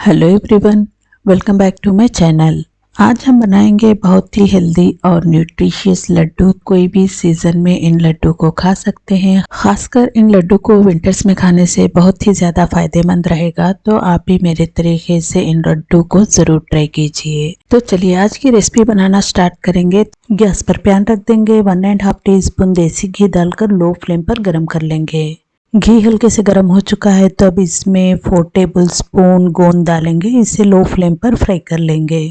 Hello everyone, welcome back to my channel. आज हम बनाएंगे बहुत ही हेल्दी और न्यूट्रिशियस लड्डू। कोई भी सीजन में इन लड्डू को खा सकते हैं। खासकर इन लड्डू को विंटर्स में खाने से बहुत ही ज़्यादा फायदेमंद रहेगा। तो आप भी मेरे तरीके से इन लड्डू को ज़रूर ट्राई कीजिए। तो चलिए आज की रेसिपी बनाना स्टार्ट करेंगे। गैस पर पैन रख देंगे। 1.5 टीस्पून देसी घी डालकर लो फ्लेम पर गर्म कर लेंगे। घी हल्के से गर्म हो चुका है तो अब इसमें 4 टेबलस्पून गोंद डालेंगे। इसे लो फ्लेम पर फ्राई कर लेंगे।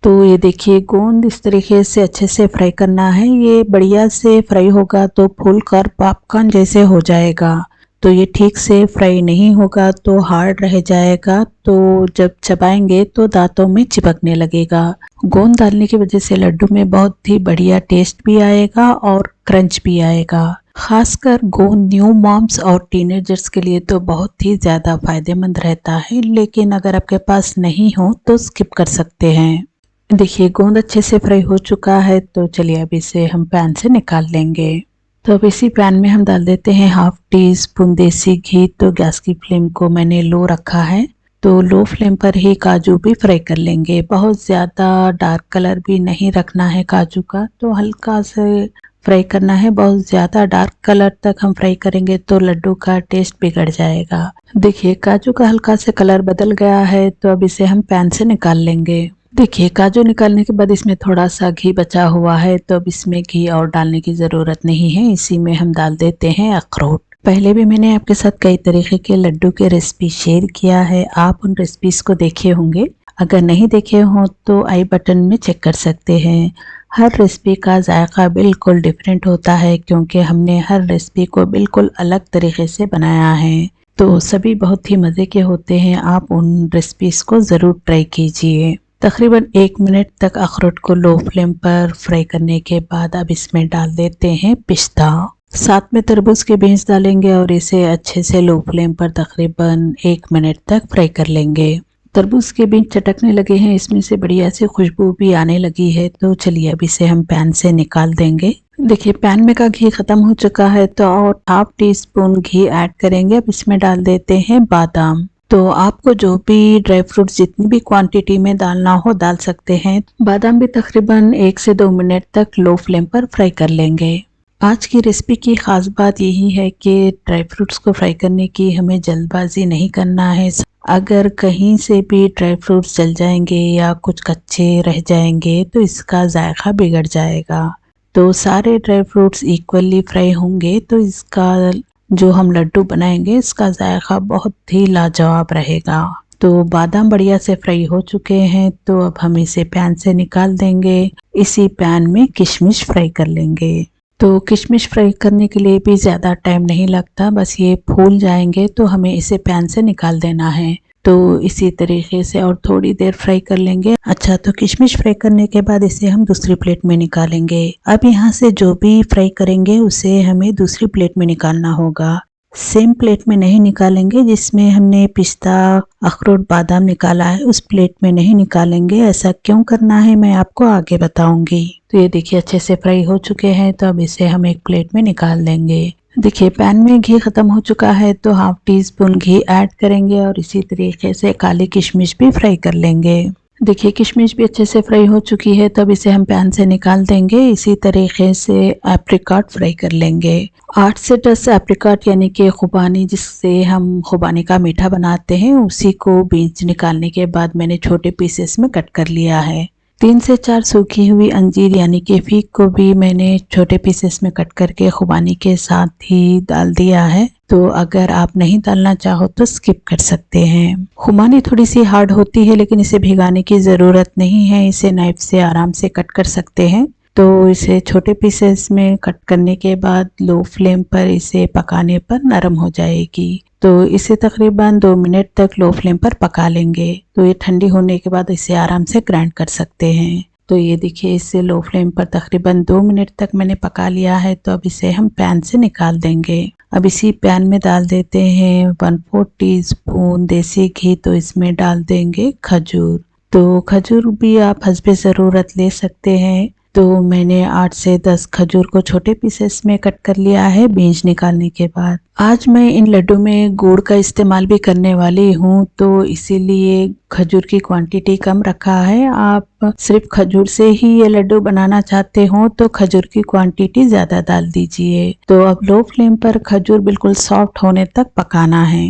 तो ये देखिए, गोंद इस तरीके से अच्छे से फ्राई करना है। ये बढ़िया से फ्राई होगा तो फूल कर पॉपकॉर्न जैसे हो जाएगा। तो ये ठीक से फ्राई नहीं होगा तो हार्ड रह जाएगा, तो जब चबाएंगे तो दांतों में चिपकने लगेगा। गोंद डालने की वजह से लड्डू में बहुत ही बढ़िया टेस्ट भी आएगा और क्रंच भी आएगा। खासकर गोंद न्यू मॉम्स और टीनेजर्स के लिए तो बहुत ही ज़्यादा फायदेमंद रहता है, लेकिन अगर आपके पास नहीं हो तो स्किप कर सकते हैं। देखिए, गोंद अच्छे से फ्राई हो चुका है तो चलिए अब इसे हम पैन से निकाल लेंगे। तो अब इसी पैन में हम डाल देते हैं 1/2 टीस्पून देसी घी। तो गैस की फ्लेम को मैंने लो रखा है। तो लो फ्लेम पर ही काजू भी फ्राई कर लेंगे। बहुत ज़्यादा डार्क कलर भी नहीं रखना है काजू का, तो हल्का से फ्राई करना है। बहुत ज़्यादा डार्क कलर तक हम फ्राई करेंगे तो लड्डू का टेस्ट बिगड़ जाएगा। देखिए, काजू का हल्का से कलर बदल गया है तो अब इसे हम पैन से निकाल लेंगे। देखिए, काजू निकालने के बाद इसमें थोड़ा सा घी बचा हुआ है तो अब इसमें घी और डालने की ज़रूरत नहीं है। इसी में हम डाल देते हैं अखरोट। पहले भी मैंने आपके साथ कई तरीके के लड्डू के रेसिपी शेयर किया है। आप उन रेसिपीज़ को देखे होंगे। अगर नहीं देखे हों तो आई बटन में चेक कर सकते हैं। हर रेसिपी का जायका बिल्कुल डिफरेंट होता है क्योंकि हमने हर रेसिपी को बिल्कुल अलग तरीके से बनाया है। तो सभी बहुत ही मज़े के होते हैं। आप उन रेसिपीज़ को ज़रूर ट्राई कीजिए। तकरीबन 1 मिनट तक अखरोट को लो फ्लेम पर फ्राई करने के बाद अब इसमें डाल देते हैं पिस्ता। साथ में तरबूज के बीज डालेंगे और इसे अच्छे से लो फ्लेम पर तकरीबन 1 मिनट तक फ्राई कर लेंगे। तरबूज के बीज चटकने लगे हैं, इसमें से बढ़िया सी खुशबू भी आने लगी है। तो चलिए अब इसे हम पैन से निकाल देंगे। देखिए, पैन में का घी खत्म हो चुका है तो और 1/2 टीस्पून घी ऐड करेंगे। अब इसमें डाल देते हैं बादाम। तो आपको जो भी ड्राई फ्रूट्स जितनी भी क्वांटिटी में डालना हो डाल सकते हैं। बादाम भी तकरीबन 1 से 2 मिनट तक लो फ्लेम पर फ्राई कर लेंगे। आज की रेसिपी की ख़ास बात यही है कि ड्राई फ्रूट्स को फ्राई करने की हमें जल्दबाजी नहीं करना है। अगर कहीं से भी ड्राई फ्रूट्स जल जाएंगे या कुछ कच्चे रह जाएंगे तो इसका जायका बिगड़ जाएगा। तो सारे ड्राई फ्रूट्स इक्वली फ्राई होंगे तो इसका जो हम लड्डू बनाएंगे इसका जायका बहुत ही लाजवाब रहेगा। तो बादाम बढ़िया से फ्राई हो चुके हैं तो अब हम इसे पैन से निकाल देंगे। इसी पैन में किशमिश फ्राई कर लेंगे। तो किशमिश फ्राई करने के लिए भी ज़्यादा टाइम नहीं लगता, बस ये फूल जाएंगे तो हमें इसे पैन से निकाल देना है। तो इसी तरीके से और थोड़ी देर फ्राई कर लेंगे। अच्छा, तो किशमिश फ्राई करने के बाद इसे हम दूसरी प्लेट में निकालेंगे। अब यहाँ से जो भी फ्राई करेंगे उसे हमें दूसरी प्लेट में निकालना होगा। सेम प्लेट में नहीं निकालेंगे जिसमें हमने पिस्ता, अखरोट, बादाम निकाला है, उस प्लेट में नहीं निकालेंगे। ऐसा क्यों करना है मैं आपको आगे बताऊंगी। तो ये देखिए, अच्छे से फ्राई हो चुके हैं तो अब इसे हम एक प्लेट में निकाल लेंगे। देखिए, पैन में घी खत्म हो चुका है तो 1/2 टीस्पून घी ऐड करेंगे और इसी तरीके से काली किशमिश भी फ्राई कर लेंगे। देखिए, किशमिश भी अच्छे से फ्राई हो चुकी है तब इसे हम पैन से निकाल देंगे। इसी तरीके से एप्रिकॉट फ्राई कर लेंगे। 8 से 10 एप्रिकॉट यानी कि खुबानी, जिससे हम खुबानी का मीठा बनाते हैं, उसी को बीज निकालने के बाद मैंने छोटे पीसेस में कट कर लिया है। 3 से 4 सूखी हुई अंजीर यानी कि फीक को भी मैंने छोटे पीसेस में कट करके खुबानी के साथ ही डाल दिया है। तो अगर आप नहीं डालना चाहो तो स्किप कर सकते हैं। खुबानी थोड़ी सी हार्ड होती है लेकिन इसे भिगाने की ज़रूरत नहीं है। इसे नाइफ से आराम से कट कर सकते हैं। तो इसे छोटे पीसेस में कट करने के बाद लो फ्लेम पर इसे पकाने पर नरम हो जाएगी। तो इसे तकरीबन 2 मिनट तक लो फ्लेम पर पका लेंगे। तो ये ठंडी होने के बाद इसे आराम से ग्राइंड कर सकते हैं। तो ये देखिए, इसे लो फ्लेम पर तकरीबन 2 मिनट तक मैंने पका लिया है तो अब इसे हम पैन से निकाल देंगे। अब इसी पैन में डाल देते हैं 1/4 टीस्पून देसी घी। तो इसमें डाल देंगे खजूर। तो खजूर भी आप हस्बे ज़रूरत ले सकते हैं। तो मैंने 8 से 10 खजूर को छोटे पीसेस में कट कर लिया है बीज निकालने के बाद। आज मैं इन लड्डू में गुड़ का इस्तेमाल भी करने वाली हूँ, तो इसीलिए खजूर की क्वांटिटी कम रखा है। आप सिर्फ खजूर से ही ये लड्डू बनाना चाहते हो तो खजूर की क्वांटिटी ज़्यादा डाल दीजिए। तो अब लो फ्लेम पर खजूर बिल्कुल सॉफ्ट होने तक पकाना है।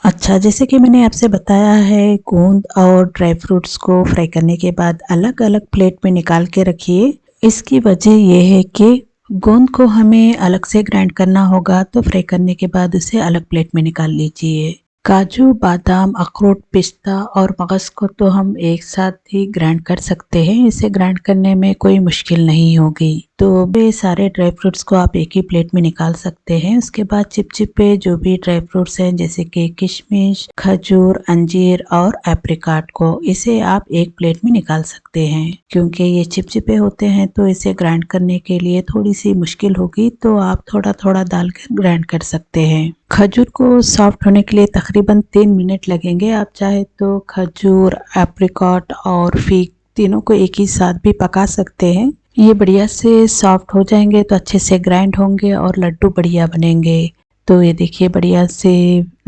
अच्छा, जैसे कि मैंने आपसे बताया है, गोंद और ड्राई फ्रूट्स को फ्राई करने के बाद अलग अलग प्लेट में निकाल के रखिए। इसकी वजह यह है कि गोंद को हमें अलग से ग्राइंड करना होगा, तो फ्राई करने के बाद उसे अलग प्लेट में निकाल लीजिए। काजू, बादाम, अखरोट, पिस्ता और मगज को तो हम एक साथ ही ग्राइंड कर सकते हैं। इसे ग्राइंड करने में कोई मुश्किल नहीं होगी। तो ये सारे ड्राई फ्रूट्स को आप एक ही प्लेट में निकाल सकते हैं। उसके बाद चिपचिपे जो भी ड्राई फ्रूट्स हैं, जैसे कि किशमिश, खजूर, अंजीर और एप्रिकॉट को, इसे आप एक प्लेट में निकाल सकते हैं। क्योंकि ये चिपचिपे होते हैं तो इसे ग्राइंड करने के लिए थोड़ी सी मुश्किल होगी, तो आप थोड़ा थोड़ा डाल कर ग्राइंड कर सकते हैं। खजूर को सॉफ्ट होने के लिए तकरीबन 3 मिनट लगेंगे। आप चाहे तो खजूर, एप्रिकॉट और फीक तीनों को एक ही साथ भी पका सकते हैं। ये बढ़िया से सॉफ्ट हो जाएंगे तो अच्छे से ग्राइंड होंगे और लड्डू बढ़िया बनेंगे। तो ये देखिए बढ़िया से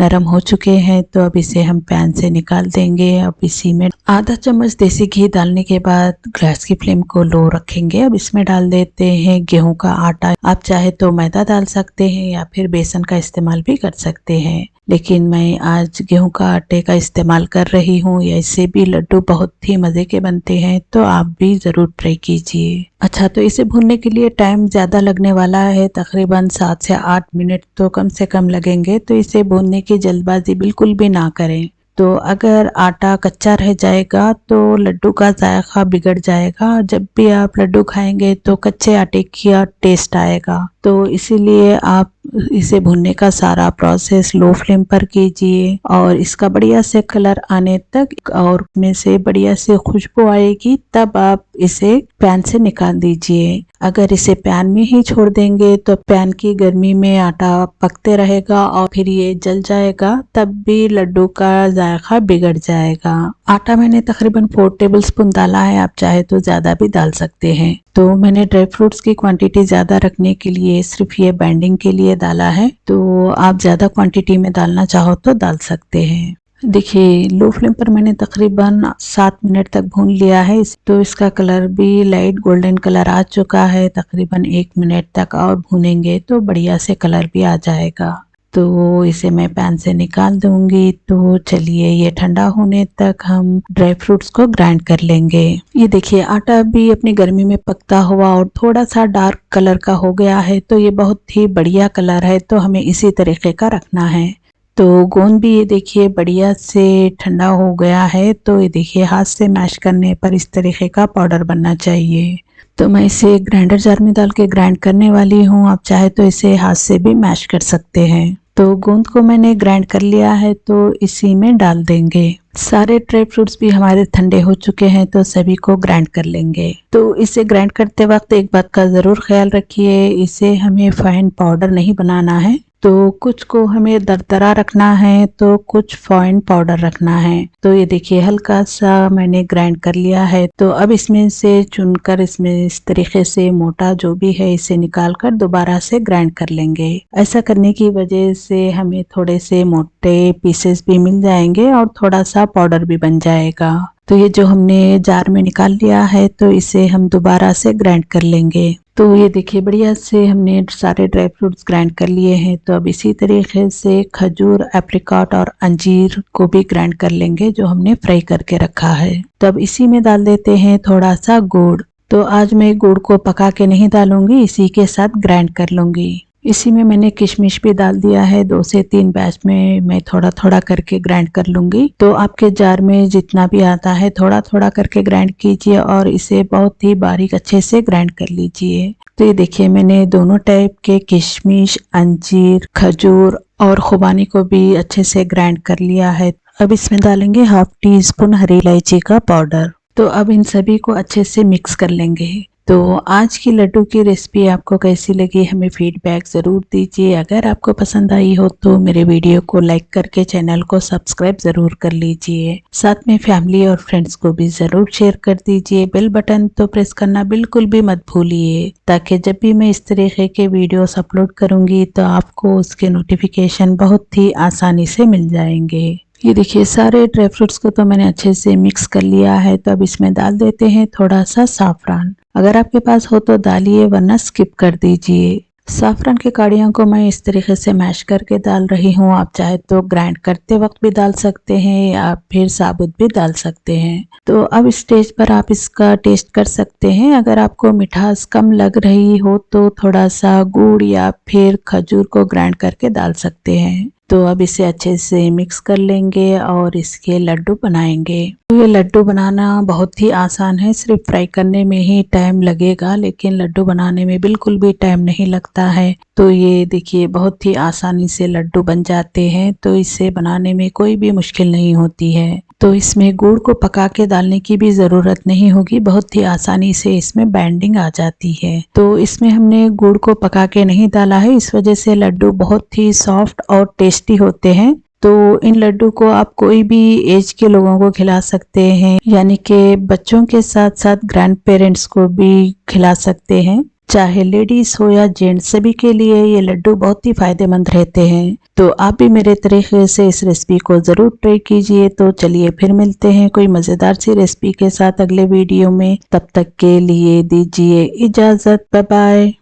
नरम हो चुके हैं, तो अब इसे हम पैन से निकाल देंगे। अब इसी में आधा चम्मच देसी घी डालने के बाद गैस की फ्लेम को लो रखेंगे। अब इसमें डाल देते हैं गेहूं का आटा। आप चाहे तो मैदा डाल सकते हैं या फिर बेसन का इस्तेमाल भी कर सकते हैं, लेकिन मैं आज गेहूं का आटे का इस्तेमाल कर रही हूँ। इससे भी लड्डू बहुत ही मज़े के बनते हैं, तो आप भी ज़रूर ट्राई कीजिए। अच्छा, तो इसे भूनने के लिए टाइम ज़्यादा लगने वाला है, तकरीबन 7 से 8 मिनट तो कम से कम लगेंगे। तो इसे भूनने की जल्दबाजी बिल्कुल भी ना करें। तो अगर आटा कच्चा रह जाएगा तो लड्डू का जायका बिगड़ जाएगा। जब भी आप लड्डू खाएंगे तो कच्चे आटे का टेस्ट आएगा। तो इसीलिए आप इसे भुनने का सारा प्रोसेस लो फ्लेम पर कीजिए और इसका बढ़िया से कलर आने तक और में से बढ़िया से खुशबू आएगी, तब आप इसे पैन से निकाल दीजिए। अगर इसे पैन में ही छोड़ देंगे तो पैन की गर्मी में आटा पकते रहेगा और फिर ये जल जाएगा, तब भी लड्डू का जायका बिगड़ जाएगा। आटा मैंने तकरीबन 4 टेबलस्पून डाला है, आप चाहे तो ज्यादा भी डाल सकते हैं। तो मैंने ड्राई फ्रूट्स की क्वांटिटी ज्यादा रखने के लिए सिर्फ ये बाइंडिंग के लिए डाला है, तो आप ज्यादा क्वांटिटी में डालना चाहो तो डाल सकते हैं। देखिए लो फ्लेम पर मैंने तकरीबन 7 मिनट तक भून लिया है। तो इसका कलर भी लाइट गोल्डन कलर आ चुका है। तकरीबन 1 मिनट तक और भूनेंगे तो बढ़िया से कलर भी आ जाएगा। तो इसे मैं पैन से निकाल दूंगी। तो चलिए ये ठंडा होने तक हम ड्राई फ्रूट्स को ग्राइंड कर लेंगे। ये देखिए आटा भी अपनी गर्मी में पकता हुआ और थोड़ा सा डार्क कलर का हो गया है, तो ये बहुत ही बढ़िया कलर है, तो हमें इसी तरीके का रखना है। तो गोंद भी ये देखिए बढ़िया से ठंडा हो गया है। तो ये देखिए हाथ से मैश करने पर इस तरीके का पाउडर बनना चाहिए। तो मैं इसे ग्राइंडर जार में डाल के ग्राइंड करने वाली हूँ। आप चाहे तो इसे हाथ से भी मैश कर सकते हैं। तो गोंद को मैंने ग्राइंड कर लिया है, तो इसी में डाल देंगे। सारे ड्राई फ्रूट्स भी हमारे ठंडे हो चुके हैं, तो सभी को ग्राइंड कर लेंगे। तो इसे ग्राइंड करते वक्त एक बात का जरूर ख्याल रखिए, इसे हमें फाइन पाउडर नहीं बनाना है। तो कुछ को हमें दरदरा रखना है तो कुछ फाइन पाउडर रखना है। तो ये देखिए हल्का सा मैंने ग्राइंड कर लिया है। तो अब इसमें से चुनकर इसमें इस तरीके से मोटा जो भी है इसे निकाल कर दोबारा से ग्राइंड कर लेंगे। ऐसा करने की वजह से हमें थोड़े से मोटे पीसेस भी मिल जाएंगे और थोड़ा सा पाउडर भी बन जाएगा। तो ये जो हमने जार में निकाल लिया है, तो इसे हम दोबारा से ग्राइंड कर लेंगे। तो ये देखिए बढ़िया से हमने सारे ड्राई फ्रूट्स ग्राइंड कर लिए हैं। तो अब इसी तरीके से खजूर, एप्रिकॉट और अंजीर को भी ग्राइंड कर लेंगे जो हमने फ्राई करके रखा है। तो अब इसी में डाल देते हैं थोड़ा सा गुड़। तो आज मैं गुड़ को पका के नहीं डालूंगी, इसी के साथ ग्राइंड कर लूंगी। इसी में मैंने किशमिश भी डाल दिया है। 2 से 3 बैच में मैं थोड़ा थोड़ा करके ग्राइंड कर लूंगी। तो आपके जार में जितना भी आता है थोड़ा थोड़ा करके ग्राइंड कीजिए और इसे बहुत ही बारीक अच्छे से ग्राइंड कर लीजिए। तो ये देखिए मैंने दोनों टाइप के किशमिश, अंजीर, खजूर और खुबानी को भी अच्छे से ग्राइंड कर लिया है। अब इसमें डालेंगे हाफ टी स्पून हरी इलायची का पाउडर। तो अब इन सभी को अच्छे से मिक्स कर लेंगे। तो आज की लड्डू की रेसिपी आपको कैसी लगी हमें फीडबैक ज़रूर दीजिए। अगर आपको पसंद आई हो तो मेरे वीडियो को लाइक करके चैनल को सब्सक्राइब ज़रूर कर लीजिए। साथ में फैमिली और फ्रेंड्स को भी ज़रूर शेयर कर दीजिए। बेल बटन तो प्रेस करना बिल्कुल भी मत भूलिए, ताकि जब भी मैं इस तरीके के वीडियोस अपलोड करूँगी तो आपको उसके नोटिफिकेशन बहुत ही आसानी से मिल जाएंगे। ये देखिए सारे ड्राई फ्रूट्स को तो मैंने अच्छे से मिक्स कर लिया है। तो अब इसमें डाल देते हैं थोड़ा सा साफ़रान। अगर आपके पास हो तो डालिए, वरना स्किप कर दीजिए। साफ़रान की काड़ियों को मैं इस तरीके से मैश करके डाल रही हूँ। आप चाहे तो ग्राइंड करते वक्त भी डाल सकते हैं या फिर साबुत भी डाल सकते हैं। तो अब इस स्टेज पर आप इसका टेस्ट कर सकते हैं। अगर आपको मिठास कम लग रही हो तो थोड़ा सा गुड़ या फिर खजूर को ग्राइंड करके डाल सकते हैं। तो अब इसे अच्छे से मिक्स कर लेंगे और इसके लड्डू बनाएंगे। तो ये लड्डू बनाना बहुत ही आसान है, सिर्फ फ्राई करने में ही टाइम लगेगा, लेकिन लड्डू बनाने में बिल्कुल भी टाइम नहीं लगता है। तो ये देखिए बहुत ही आसानी से लड्डू बन जाते हैं। तो इसे बनाने में कोई भी मुश्किल नहीं होती है। तो इसमें गुड़ को पका के डालने की भी ज़रूरत नहीं होगी, बहुत ही आसानी से इसमें बाइंडिंग आ जाती है। तो इसमें हमने गुड़ को पका के नहीं डाला है, इस वजह से लड्डू बहुत ही सॉफ्ट और टेस्टी होते हैं। तो इन लड्डू को आप कोई भी एज के लोगों को खिला सकते हैं, यानी कि बच्चों के साथ साथ ग्रैंड पेरेंट्स को भी खिला सकते हैं। चाहे लेडीज हो या जेंट्स, सभी के लिए ये लड्डू बहुत ही फायदेमंद रहते हैं। तो आप भी मेरे तरीके से इस रेसिपी को ज़रूर ट्राई कीजिए। तो चलिए फिर मिलते हैं कोई मज़ेदार सी रेसिपी के साथ अगले वीडियो में। तब तक के लिए दीजिए इजाज़त। Bye bye.